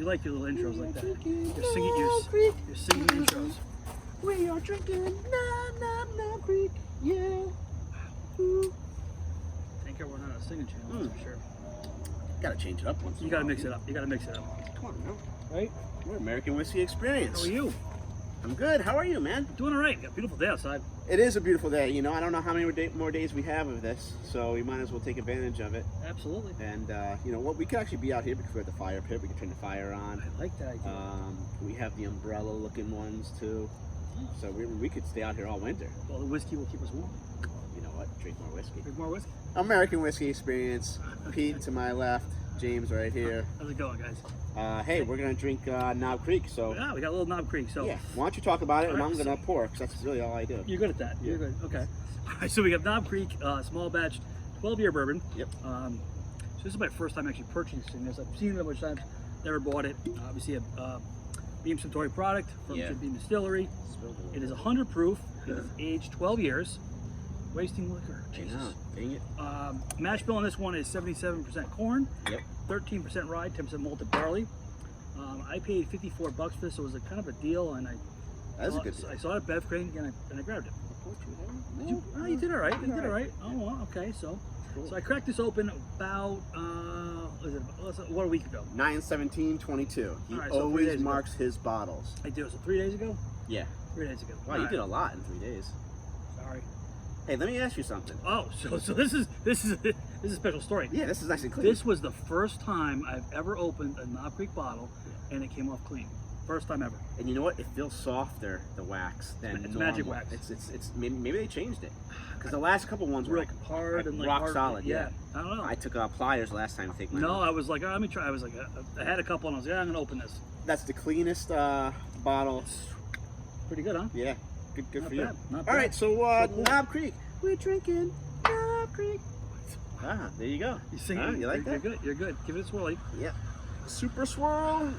You like your little intros like that. You're singing intros. We are drinking Knob Creek, yeah. Thank God we're not a singing channel, that's for sure. Gotta change it up once in a You gotta while. mix it up. You gotta mix it up. Come on, now. Right? We're American Whiskey Experience. How are you? I'm good. How are you, man? Doing all right. Got a beautiful day outside. It is a beautiful day. You know, I don't know how many more days we have of this, so we might as well take advantage of it. Absolutely. And you know what? We could actually be out here because we have the fire pit. We can turn the fire on. I like that idea. We have the umbrella-looking ones too. So we could stay out here all winter. Well, the whiskey will keep us warm. You know what? Drink more whiskey. Drink more whiskey. American Whiskey Experience. Pete to my left. James right here. How's it going, guys? Hey, we're gonna drink Knob Creek. So Yeah, we got a little Knob Creek. So yeah, why don't you talk about it, and All I'm right, gonna pour because that's really all I do. you're good at that. You're good. Okay. All right. So we got Knob Creek, small batch, 12-year bourbon. Yep. So this is my first time actually purchasing this. I've seen it a bunch of times, never bought it. Obviously a Beam Suntory product from Yeah. Beam Distillery. It is 100 proof. It is aged 12 years. Wasting liquor. Jesus. Dang it. Mash bill on this one is 77% corn, Yep. 13% rye, 10% malted barley. I paid $54 for this, so it was a kind of a deal, and That's a good deal. I saw it at Bev Crane and I grabbed it. Did you? Oh, you did all right. You did all right. Oh, well, okay. So I cracked this open about what, a week ago. 9/17/22. He All right, so 3 always days ago. marks his bottles. I did. So 3 days ago. Yeah. 3 days ago. Wow, All you right. did a lot in 3 days. Sorry. Hey, let me ask you something. Oh, so this is a special story. Yeah, this is nice and clean. This was the first time I've ever opened a Knob Creek bottle, and it came off clean. First time ever. And you know what? It feels softer, the wax, than It's normal. magic wax. It's maybe they changed it. Because the last couple ones were Real like hard and like rock hard. solid. Yeah. I don't know. I took pliers last time to take my. No, I was like, let me try. I was like, I had a couple, and I was like, I'm gonna open this. That's the cleanest bottle. Pretty good, huh? Yeah. Good Not for you. bad, not All bad. right, so cool. Knob Creek. We're drinking Knob Creek. Ah, there you go. You sing Huh? it. You like You're that? good. You're good. Give it a swirly. Yeah. Super swirl.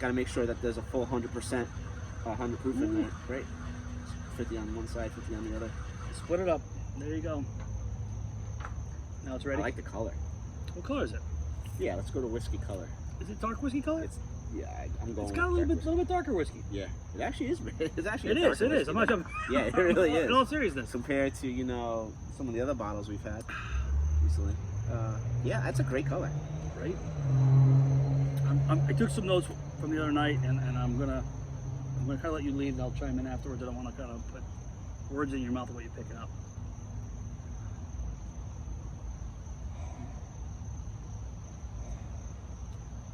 Got to make sure that there's a full 100%, 100 proof in there. Right. 50 on one side, 50 on the other. Split it up. There you go. Now it's ready. I like the color. What color is it? Yeah, let's go to whiskey color. Is it dark whiskey color? I'm going. It's got a with little bit darker whiskey. Yeah, it actually is. It's actually. It a is. darker It is. I'm not whiskey. joking. Yeah, it really is. In all seriousness. Compared to some of the other bottles we've had recently. Yeah, that's a great color. Right. I took some notes from the other night, and I'm gonna kind of let you lead, and I'll chime in afterwards. I don't want to kind of put words in your mouth of what you're picking up.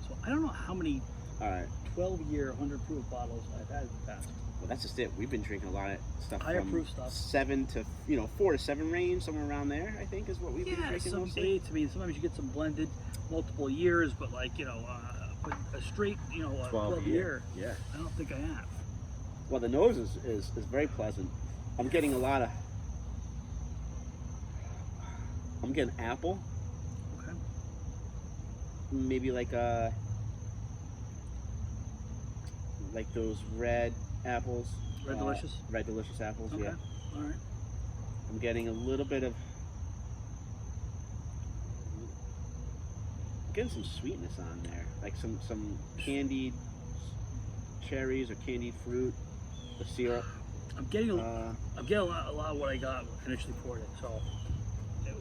So I don't know how many All right. 12-year 100 proof bottles I've had in the past. Well, that's just it. We've been drinking a lot of stuff Higher from proof stuff. 7 to 4 to 7 range, somewhere around there. I think is what we've been Yeah, drinking some mostly. dates. I mean, sometimes you get some blended, multiple years, but like but a straight 12 year. Yeah. I don't think I have. Well, the nose is very pleasant. I'm getting a lot of. I'm getting apple, Okay. maybe like those red apples. Red Delicious? Red Delicious apples. Okay. Yeah. All right. I'm getting a little bit of. I'm getting some sweetness on there, like some candied cherries or candied fruit, the syrup. I'm getting a lot of what I got initially poured it. So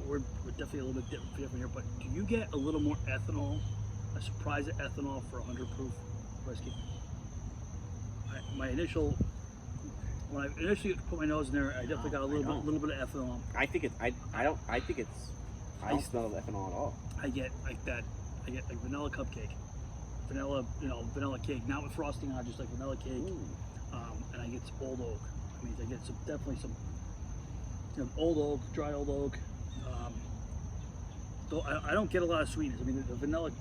we're definitely a little bit different here. But do you get a little more ethanol? A surprise of ethanol for 100 proof whiskey? When I initially put my nose in there, I definitely got a little bit of ethanol. I think it's. I don't smell ethanol at all. I get like that. I get like vanilla cupcake, vanilla cake, not with frosting on, just like vanilla cake. And I get some old oak. I mean, I get definitely some old oak, dry old oak. Though I don't get a lot of sweetness. I mean, the vanilla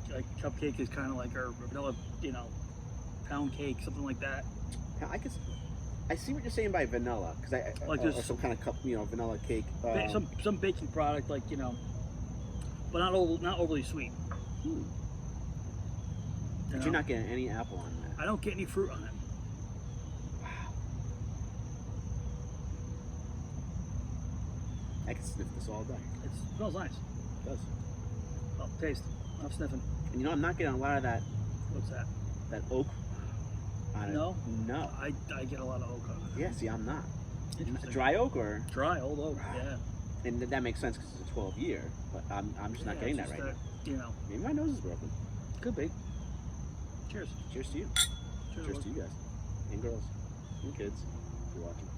cupcake is kind of like our vanilla, pound cake, something like that. I see what you're saying by vanilla, because Like or this- some kind of vanilla cake. Some baking product, like but not overly sweet. But you're not getting any apple on that. I don't get any fruit on it. I can sniff this all day. It smells nice. It does. Well, taste. I'm sniffing. And I'm not getting a lot of that What's that? That oak. On No? No. I get a lot of oak on it. Yeah, see, I'm not. Interesting. Dry oak or? Dry, old oak, yeah. And that makes sense because it's a 12-year, but I'm just not getting that right now. You know. Maybe my nose is broken. Could be. Cheers. Cheers to you. Cheers to you guys. And girls. And kids, if you're watching.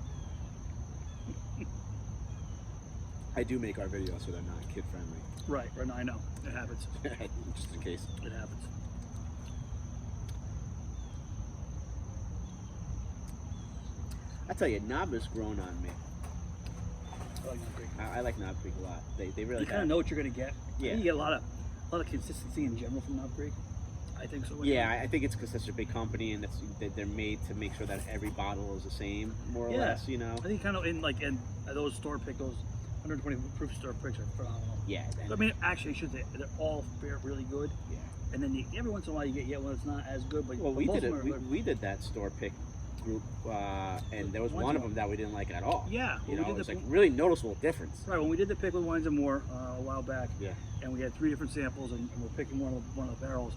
I do make our videos so they're not kid-friendly. Right, now I know. It happens. Just in case. It happens. I tell you, Knob has grown on me. I like Knob Creek. I like Knob Creek a lot. They really You kind of know what you're going to get. Yeah. You get a lot of consistency in general from Knob Creek. I think so. Yeah, I think it's because it's such a big company and they're made to make sure that every bottle is the same, more or less, you know? I think kind of in those store pick, those 120 proof store picks are phenomenal. Yeah. I mean, actually, I should say they're all really good. Yeah. And then every once in a while you get one that's not as good. But well, we did that store pick group, and there was one of them that we didn't like at all. Yeah. You know, it was like really noticeable difference. Right, when we did the pick with Wines and More a while back, yeah, and we had 3 different samples, and we're picking one of the barrels.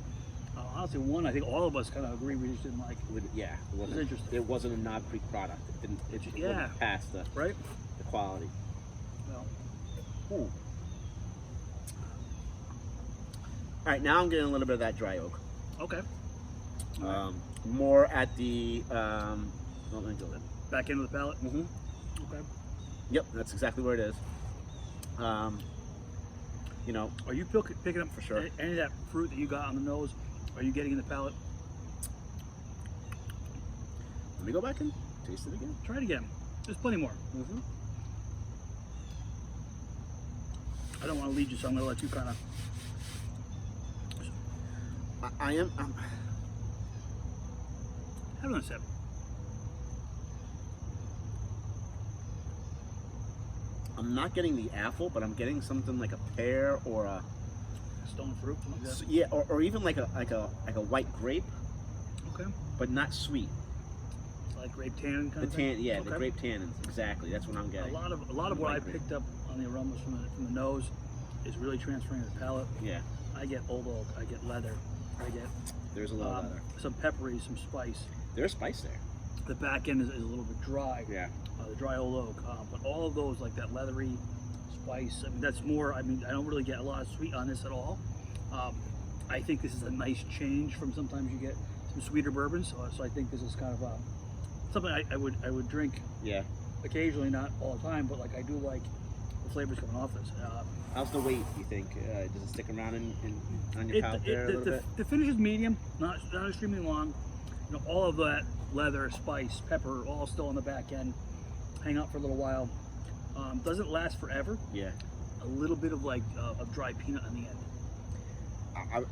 Honestly, one I think all of us kind of agree we just didn't like. Yeah, it wasn't interesting. It wasn't a Knob Creek product. It just wouldn't pass the quality. Well. All right, now I'm getting a little bit of that dry oak. Okay. More at the back end of the palate. Mm-hmm. Okay. Yep, that's exactly where it is. You know, are you picking up for sure any of that fruit that you got on the nose? Are you getting in the palate? Let me go back and taste it again. Try it again. There's plenty more. Mm-hmm. I don't want to lead you, so I'm going to let you kind of. I am. Have another sip. I'm not getting the apple, but I'm getting something like a pear or a stone fruit. Like that. Yeah, or even like a white grape. Okay. But not sweet. Like grape tannin kind of thing. Yeah, okay. The grape tannins. Exactly. That's what I'm getting. A lot of what I picked up on the aromas from the nose is really transferring to the palate. Yeah. I get old oak. I get leather. I get. There's a little leather. Some peppery, some spice. There's spice there. The back end is a little bit dry. Yeah. The dry old oak, but all of those like that leathery spice. I mean, that's more. I mean, I don't really get a lot of sweet on this at all. I think this is a nice change from sometimes you get some sweeter bourbons. So I think this is kind of something I would drink. Yeah. Occasionally, not all the time, but like I do like the flavors coming off this. How's the weight? You think does it stick around on your palate there a little bit? The finish is medium, not extremely long. You know, all of that leather, spice, pepper, all still on the back end. Hang out for a little while. Doesn't last forever. Yeah. A little bit of like of dry peanut on the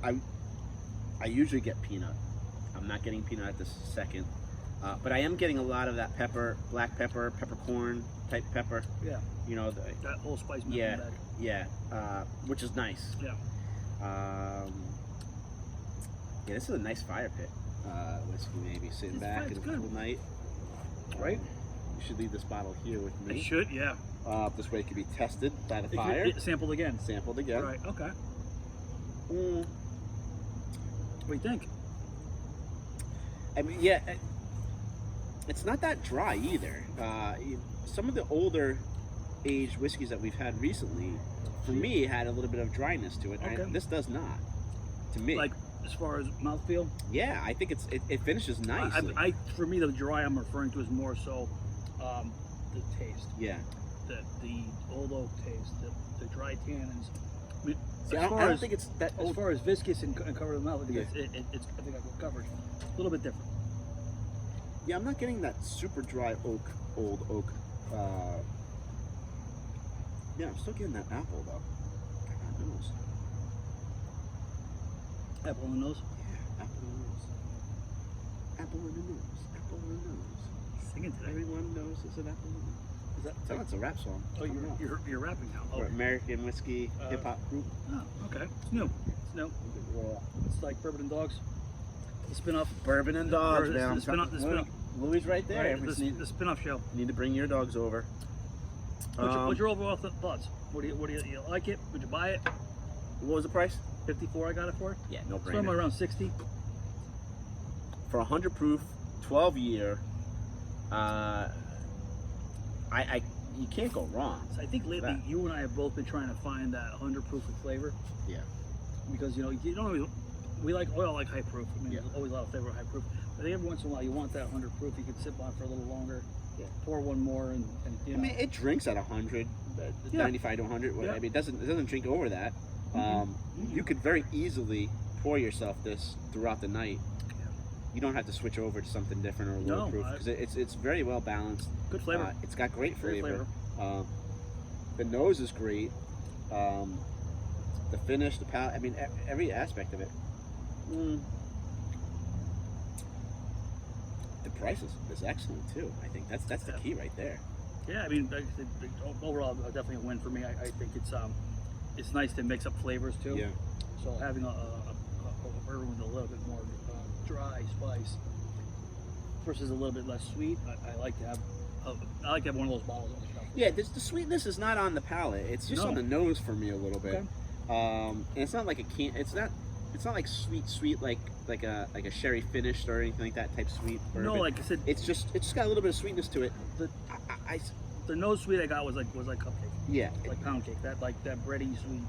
end. I usually get peanut. I'm not getting peanut at this second, but I am getting a lot of that pepper, black pepper, peppercorn type pepper. Yeah. You know that whole spice. Yeah. Yeah. Which is nice. Yeah. Yeah. This is a nice fire pit. Whiskey maybe sitting back in the cool night. Right. You should leave this bottle here with me. I should, yeah. This way it can be tested by the fire. Sampled again. Sampled again. Right, okay. What do you think? I mean, yeah, it's not that dry either. Some of the older aged whiskeys that we've had recently, for me, had a little bit of dryness to it. Okay. This does not, to me. Like, as far as mouthfeel? Yeah, I think it finishes nicely. For me, the dry I'm referring to is more so the taste. Yeah. The old oak taste, the dry tannins. I mean, See, I don't think it's that old. As far as viscous and covered in mouth, I think I think I got covered. A little bit different. Yeah, I'm not getting that super dry old oak. Yeah, I'm still getting that apple though. God knows. Apple in the nose? Yeah, apple in the nose. Apple in the nose. Apple in the nose. Singing today. Everyone knows it's an apple in the nose. It's a rap song. Oh, you're rapping now. Or American whiskey hip hop group. Oh, okay. It's new. It's like Bourbon and Dogs. The spin-off. Bourbon and Dogs, man. The spin-off. Louis right there. Right, the spin-off show. You need to bring your dogs over. What's your overall thoughts? What do you like it? Would you buy it? What was the price? 54 I got it for. Yeah, no brainer. Somewhere around 60. for 100 proof, 12 year, you can't go wrong. So I think lately you and I have both been trying to find that 100 proof of flavor. Yeah. Because you don't always, we like oil like high proof. I mean, there's always a lot of flavor with high proof. But I think every once in a while you want that 100 proof. You can sip on for a little longer. Yeah. Pour one more and you know. I mean, it drinks at 100, 95 to 100. I mean, it doesn't drink over that. You could very easily pour yourself this throughout the night. You don't have to switch over to something different or low proof because it's very well balanced. Good flavor. It's got great flavor. The nose is great. The finish, the palate. I mean, every aspect of it. The price is excellent too. I think that's the key right there. Yeah, I mean, overall, definitely a win for me. I think it's nice to mix up flavors too. Yeah. So having a bourbon with a little bit more dry spice versus a little bit less sweet, I like to have one of those bottles on the shelf. Yeah, the sweetness is not on the palate. It's just on the nose for me a little bit. Okay. And it's not like a can. It's not like sweet like a sherry finished or anything like that type sweet bourbon. No, like I said, it's just got a little bit of sweetness to it. The nose sweet I got was like cupcake. Yeah, like pound cake. That bready sweet.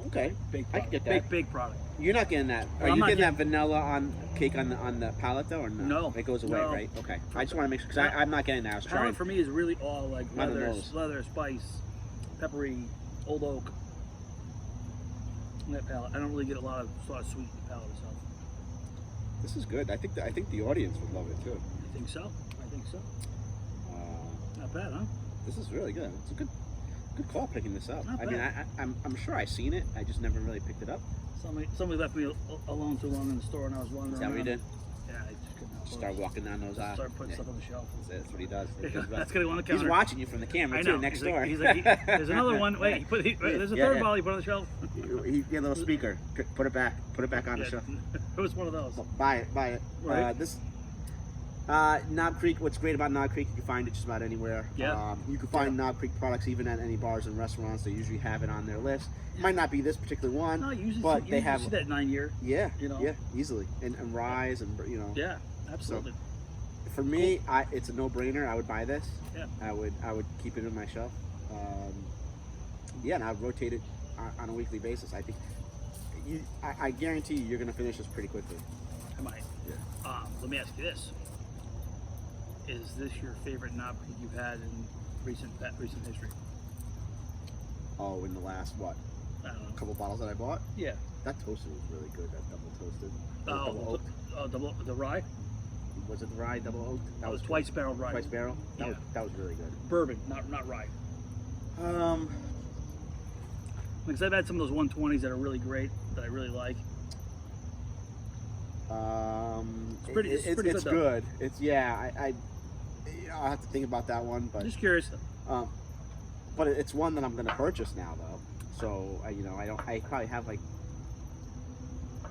Okay, big I can get that. Big product. You're not getting that. Are you getting that vanilla cake on the palate though, or no? No, it goes away, right? Okay. I just want to make sure because I'm not getting that. I was trying. Palate for me is really all like leather, spice, peppery, old oak. That palate. I don't really get a lot of sweet in the palate itself. This is good. I think the audience would love it too. I think so. Not bad, huh? This is really good. It's a good call picking this up. Not bad. I mean, I'm sure I've seen it. I just never really picked it up. Somebody left me alone too long in the store, and I was wandering. Is that what you did? Yeah, I just couldn't help it. Start walking down those aisles. Start putting stuff on the shelf. That's what he does. That's gonna go on the counter. He's watching you from the camera too, next door. He's like, there's another one. Wait, there's a third bottle you put on the shelf. He get a little speaker. Put it back on the shelf. It was one of those. Buy it. Right. This Knob Creek. What's great about Knob Creek? You can find it just about anywhere. Yeah. You can find Knob Creek products even at any bars and restaurants. They usually have it on their list. It might not be this particular one. No, usually but they have that 9 year. Yeah. You know. Yeah. Easily and rise and you know. Yeah. Absolutely. So, for me, it's a no-brainer. I would buy this. Yeah. I would keep it on my shelf. And I'd rotate it on a weekly basis. I think. I guarantee you're going to finish this pretty quickly. I might. Yeah. Let me ask you this. Is this your favorite Knob Creek you've had in recent history? Oh, in the last, what? I don't know. Couple bottles that I bought? Yeah. That toasted was really good, that double toasted. The rye? Was it the rye double oaked? That was twice barreled rye. Twice barrel? That was really good. Bourbon, not rye. Because I've had some of those 120s that are really great, that I really like. It's good. I'll have to think about that one, but just curious. But it's one that I'm going to purchase now, though. So I probably have like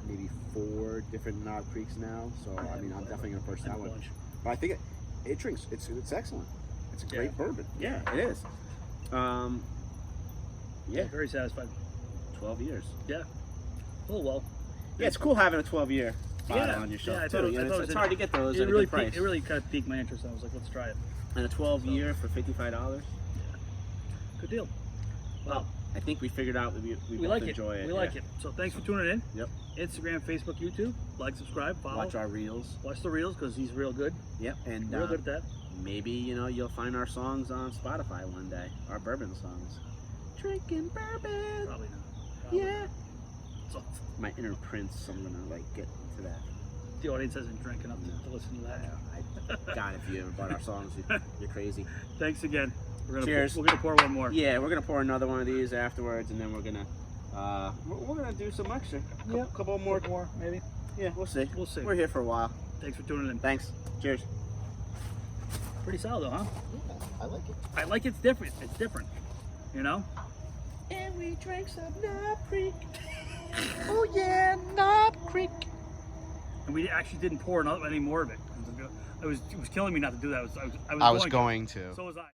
maybe 4 different Knob Creeks now. So I mean, I'm definitely going to purchase that one. But I think it drinks. It's excellent. It's a great bourbon. Yeah, it is. Yeah, very satisfied. 12 years. Yeah. Oh well. Yeah, it's cool having a 12-year bottle on your shelf. Yeah, it's hard to get those at a good price. It really kind of piqued my interest. I was like, let's try it. And a 12-year for $55. Yeah. Good deal. Well, I think we figured out we both like enjoy it. We like it. So thanks for tuning in. Yep. Instagram, Facebook, YouTube. Like, subscribe, follow. Watch our reels. Watch the reels because he's real good. Yep. And real good at that. Maybe you'll find our songs on Spotify one day. Our bourbon songs. Drinking bourbon. Probably not. Yeah. So, my inner prince. I'm gonna get to that. The audience hasn't drank enough to listen to that. God, if you ever bought our songs, you're crazy. Thanks again. Cheers. We're gonna pour one more. Yeah, we're gonna pour another one of these afterwards, and then we're gonna do some extra. Couple more, maybe. Yeah, we'll see. We'll see. We're here for a while. Thanks for tuning in. Thanks. Cheers. Pretty solid, though, huh? Yeah, I like it. I like it's different. It's different. You know. And we drank some Knob Creek. Oh yeah, Knob Creek. And we actually didn't pour any more of it. It was killing me not to do that. I was going to. So was I.